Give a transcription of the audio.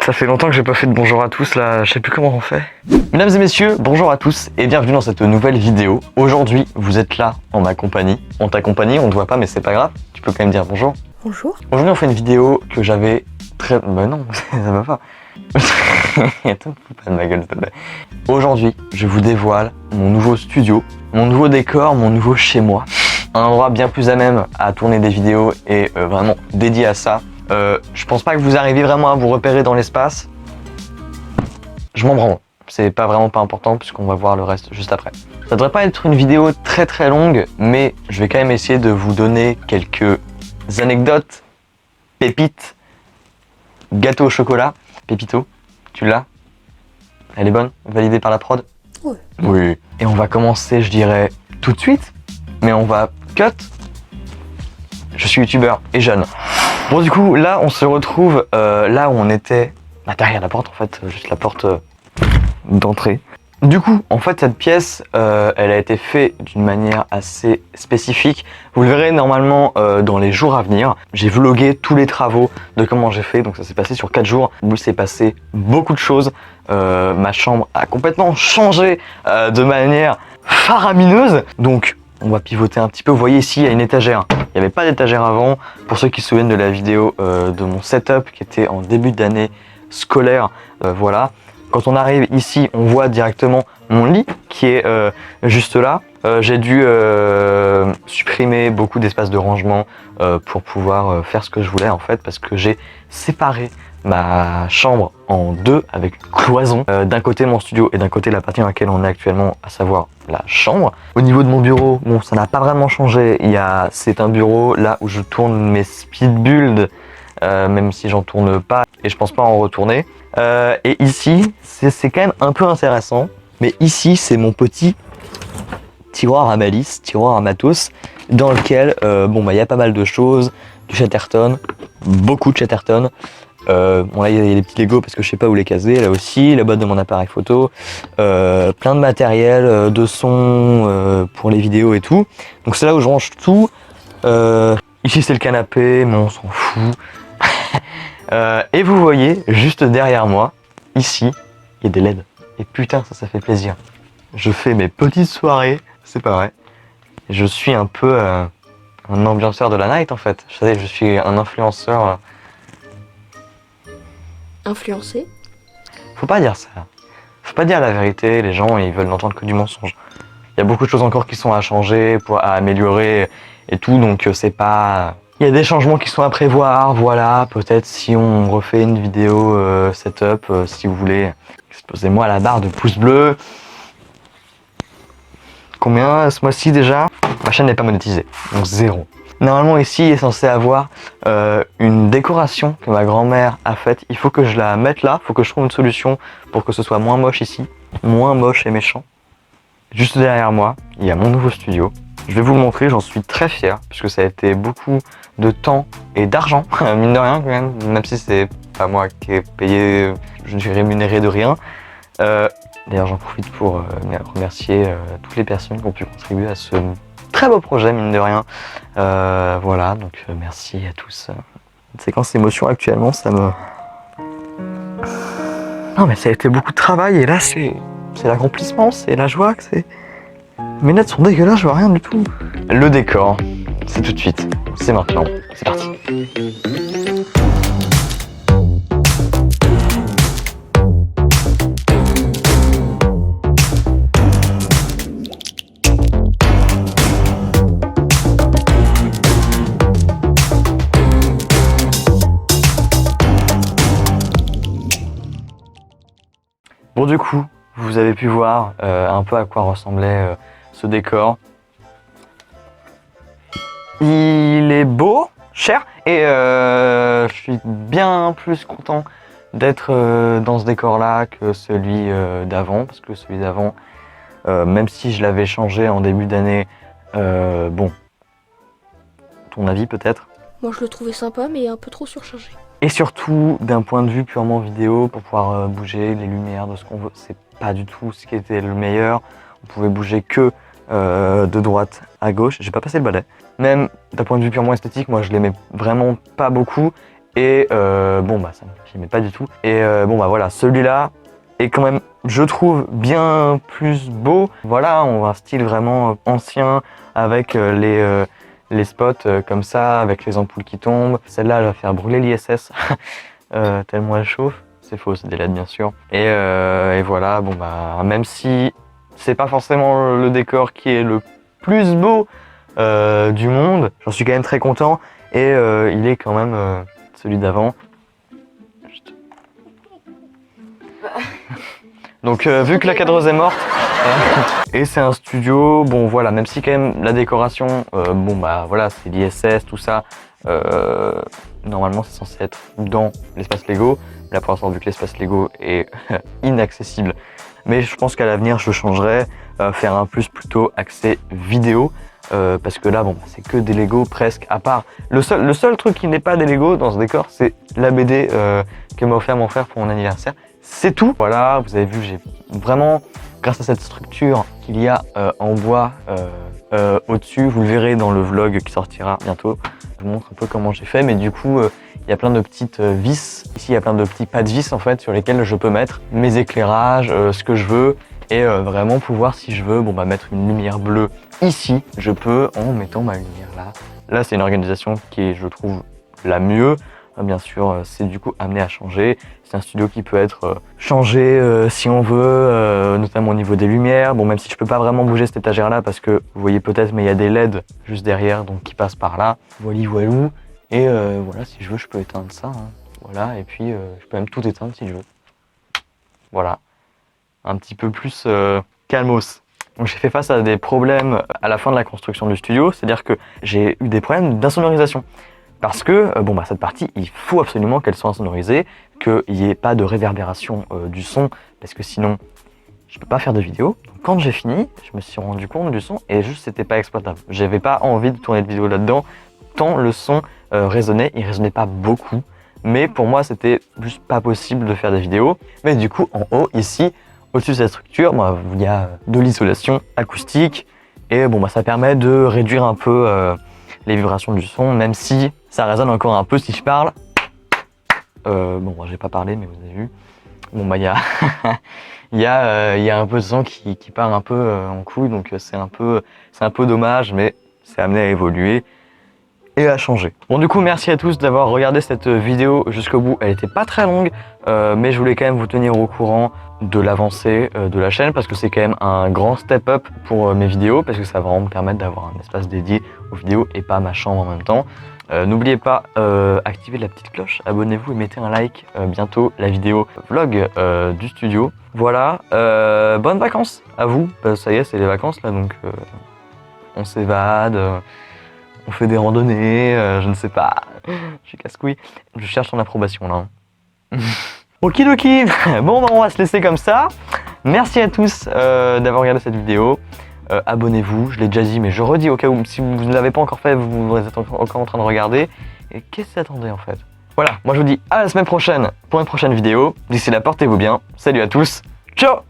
Ça fait longtemps que j'ai pas fait de bonjour à tous là, je sais plus comment on fait. Mesdames et messieurs, bonjour à tous et bienvenue dans cette nouvelle vidéo. Aujourd'hui, vous êtes là en ma compagnie. On t'accompagne, on te voit pas mais c'est pas grave, tu peux quand même dire bonjour. Bonjour. Aujourd'hui, on fait une vidéo que j'avais très... Bah non, ça va pas. Attends, fous pas de ma gueule s'il te plaît. Aujourd'hui, je vous dévoile mon nouveau studio, mon nouveau décor, mon nouveau chez moi. Un endroit bien plus à même à tourner des vidéos et vraiment dédié à ça. Je pense pas que vous arriviez vraiment à vous repérer dans l'espace. Je m'en branle. C'est pas vraiment pas important puisqu'on va voir le reste juste après. Ça devrait pas être une vidéo très longue, mais je vais quand même essayer de vous donner quelques anecdotes, pépites, gâteau au chocolat. Pépito, tu l'as? Elle est bonne? Validée par la prod? Ouais. Oui. Et on va commencer, je dirais, tout de suite. Mais on va cut. Je suis youtubeur et jeune. Bon du coup, là on se retrouve là où on était, derrière la porte en fait, juste la porte d'entrée. Du coup, en fait cette pièce, elle a été faite d'une manière assez spécifique. Vous le verrez normalement dans les jours à venir. J'ai vlogué tous les travaux de comment j'ai fait, donc ça s'est passé sur 4 jours. Où il s'est passé beaucoup de choses. Ma chambre a complètement changé de manière faramineuse. Donc on va pivoter un petit peu. Vous voyez ici, il y a une étagère. Il n'y avait pas d'étagère avant. Pour ceux qui se souviennent de la vidéo de mon setup qui était en début d'année scolaire, voilà. Quand on arrive ici, on voit directement mon lit qui est juste là. J'ai dû supprimer beaucoup d'espace de rangement pour pouvoir faire ce que je voulais en fait, parce que j'ai séparé ma chambre en deux avec une cloison. D'un côté mon studio et d'un côté la partie dans laquelle on est actuellement, à savoir la chambre. Au niveau de mon bureau, bon ça n'a pas vraiment changé. C'est un bureau là où je tourne mes speed builds, même si j'en tourne pas et je pense pas en retourner. Et ici, c'est quand même un peu intéressant, mais ici c'est mon petit tiroir à malice, tiroir à matos, dans lequel il y a pas mal de choses, du Chatterton, beaucoup de Chatterton. Bon là il y a des petits Lego parce que je sais pas où les caser, là aussi, la boîte de mon appareil photo, plein de matériel, de son pour les vidéos et tout. Donc c'est là où je range tout. Ici c'est le canapé, mais on s'en fout. Et vous voyez, juste derrière moi, ici, il y a des LED. Et putain, ça fait plaisir. Je fais mes petites soirées, c'est pas vrai. Je suis un peu un ambianceur de la night en fait. Je suis un influenceur. Influencé. Faut pas dire ça. Faut pas dire la vérité, les gens ils veulent n'entendre que du mensonge. Il y a beaucoup de choses encore qui sont à changer, à améliorer et tout, donc c'est pas... Il y a des changements qui sont à prévoir, voilà, peut-être si on refait une vidéo setup, si vous voulez, exposez-moi à la barre de pouces bleus. Combien ce mois-ci déjà? Ma chaîne n'est pas monétisée, donc 0. Normalement ici il est censé avoir une décoration que ma grand-mère a faite. Il faut que je la mette là, il faut que je trouve une solution pour que ce soit moins moche ici, moins moche et méchant. Juste derrière moi, il y a mon nouveau studio. Je vais vous le montrer, j'en suis très fier, puisque ça a été beaucoup de temps et d'argent, mine de rien quand même si c'est pas moi qui ai payé, je ne suis rémunéré de rien. D'ailleurs j'en profite pour remercier toutes les personnes qui ont pu contribuer à ce très beau projet, mine de rien. Voilà, donc merci à tous. Une séquence émotion actuellement, ça me... Non mais ça a été beaucoup de travail et là c'est l'accomplissement, c'est la joie, c'est... Mes lunettes sont dégueulasses, je vois rien du tout. Le décor, c'est tout de suite, c'est maintenant, c'est parti. Bon du coup, vous avez pu voir un peu à quoi ressemblait ce décor. Il est beau, cher, et je suis bien plus content d'être dans ce décor-là que celui d'avant, parce que celui d'avant, même si je l'avais changé en début d'année, bon, ton avis peut-être? Moi je le trouvais sympa mais un peu trop surchargé. Et surtout, d'un point de vue purement vidéo, pour pouvoir bouger les lumières de ce qu'on veut, c'est pas du tout ce qui était le meilleur. On pouvait bouger que de droite à gauche. J'ai pas passé le balai. Même d'un point de vue purement esthétique, moi je l'aimais vraiment pas beaucoup. Et bon bah ça ne m'aimait pas du tout. Et bon bah voilà, celui-là est quand même, je trouve, bien plus beau. Voilà, on voit un style vraiment ancien avec les spots comme ça, avec les ampoules qui tombent. Celle-là, elle va faire brûler l'ISS tellement elle chauffe. C'est faux, c'est des LED bien sûr. Et voilà, bon bah même si c'est pas forcément le décor qui est le plus beau du monde, j'en suis quand même très content. Et il est quand même celui d'avant. Donc vu que la cadreuse est morte, et c'est un studio, bon voilà, même si quand même la décoration, bon bah voilà, c'est l'ISS, tout ça, normalement c'est censé être dans l'espace Lego. Là pour l'instant vu que l'espace Lego est inaccessible, mais je pense qu'à l'avenir je changerai, faire un plus plutôt axé vidéo. Parce que là, bon, c'est que des Lego presque, à part. Le seul truc qui n'est pas des Lego dans ce décor, c'est la BD que m'a offert mon frère pour mon anniversaire. C'est tout. Voilà, vous avez vu, j'ai vraiment, grâce à cette structure qu'il y a en bois au-dessus, vous le verrez dans le vlog qui sortira bientôt. Je vous montre un peu comment j'ai fait, mais du coup, il y a plein de petites vis. Ici, il y a plein de petits pas de vis en fait sur lesquels je peux mettre mes éclairages, ce que je veux. Et vraiment pouvoir, si je veux, bon, bah, mettre une lumière bleue ici, je peux en mettant ma lumière là. Là, c'est une organisation qui est, je trouve, la mieux. Bien sûr, c'est du coup amené à changer. C'est un studio qui peut être changé si on veut, notamment au niveau des lumières. Bon, même si je peux pas vraiment bouger cette étagère là parce que vous voyez peut-être, mais il y a des LED juste derrière, donc qui passent par là. Voilà, voilou. Et voilà, si je veux, je peux éteindre ça. Hein. Voilà, et puis je peux même tout éteindre si je veux. Voilà. Un petit peu plus calmos. Donc j'ai fait face à des problèmes à la fin de la construction du studio, c'est-à-dire que j'ai eu des problèmes d'insonorisation. Parce que bon, bah, cette partie, il faut absolument qu'elle soit insonorisée, qu'il n'y ait pas de réverbération du son, parce que sinon, je peux pas faire de vidéo. Donc, quand j'ai fini, je me suis rendu compte du son et juste c'était pas exploitable. J'avais pas envie de tourner de vidéo là-dedans, tant le son résonnait, il résonnait pas beaucoup, mais pour moi c'était juste pas possible de faire des vidéos. Mais du coup, en haut, ici, au-dessus de cette structure, bah, il y a de l'isolation acoustique et bon, bah, ça permet de réduire un peu les vibrations du son, même si ça résonne encore un peu si je parle. Bon, moi j'ai pas parlé, mais vous avez vu. Bon, bah, il y a, il y a un peu de son qui part un peu en couille, donc c'est un peu dommage, mais c'est amené à évoluer et à changer. Bon, du coup, merci à tous d'avoir regardé cette vidéo jusqu'au bout. Elle était pas très longue, mais je voulais quand même vous tenir au courant de l'avancée de la chaîne parce que c'est quand même un grand step up pour mes vidéos parce que ça va vraiment me permettre d'avoir un espace dédié aux vidéos et pas ma chambre en même temps. N'oubliez pas, activez la petite cloche, abonnez-vous et mettez un like. Bientôt la vidéo vlog du studio. Voilà, bonnes vacances à vous. Ça y est, c'est les vacances là, donc on s'évade. On fait des randonnées, je ne sais pas, je suis casse-couille. Je cherche ton approbation là. Hein. Okidoki. Bon, bah, on va se laisser comme ça. Merci à tous d'avoir regardé cette vidéo. Abonnez-vous, je l'ai déjà dit, mais je redis au cas où, si vous ne l'avez pas encore fait, vous êtes encore en train de regarder. Et qu'est-ce que vous attendez en fait? Voilà, moi je vous dis à la semaine prochaine pour une prochaine vidéo. D'ici là, portez-vous bien. Salut à tous, ciao!